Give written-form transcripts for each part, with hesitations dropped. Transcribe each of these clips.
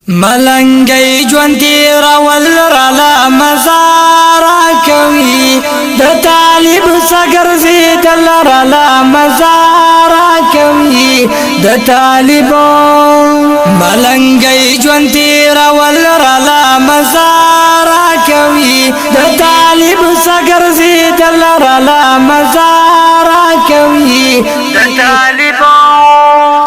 ملنګي ژوند تیرول رالا مزارا کوي د طالب سګرځي دل رالا مزارا کوي د طالبو ملنګي ژوند تیرول رالا مزارا کوي د طالب سګرځي دل رالا مزارا کوي د طالبو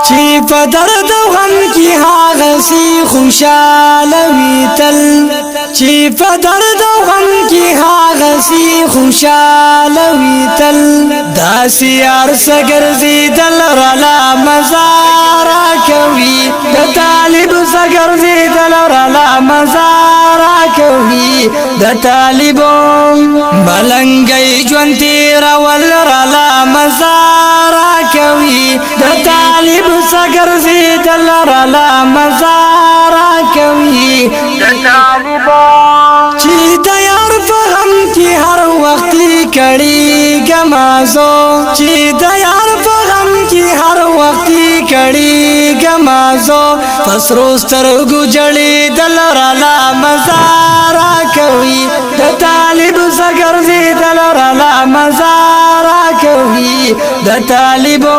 چی په درد غم کی هغه سی خوشاله وی تل چی په درد غم کی هغه سی خوشاله وی تل داسی ارس ګرځي دل رالا مزارا کوي د طالب سګرځي دل رالا مزارا کوي د طالبو ملنګي ژوند تیرول رالا مزارا کوي د طالب سګرځي دل رالا مزارا کوي د طالبو چې د یار په غم کې هر وخت کړي ګمازو چې د یار په غم کې هر وخت کړي ګمازو فسرو سترګو جړې دل رالا مزارا کوي د طالب سګرځي دل رالا مزارا کوي د طالبو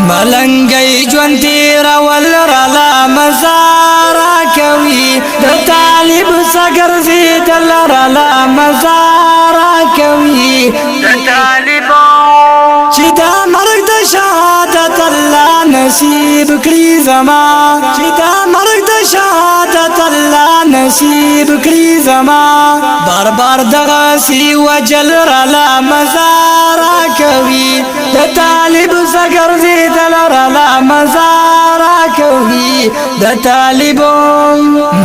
ملنګي ژوند تیرول رالا مزارا کوي د طالب سګرځي دل رالا مزارا کوي د طالبو چې دا مرګ د شهادت الله نصیب کړی زما چې دا مرګ د شهادت الله نصیب کړی زما بار بار دغه سی وجل رالا مزارا کوي د طالب سګرځي دل رالا مزارا کوي د طالبو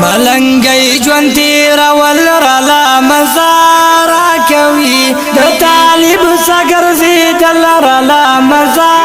ملنګي ژوند تیرول رالا مزارا کوي د طالب سګرځي دل رالا مزارا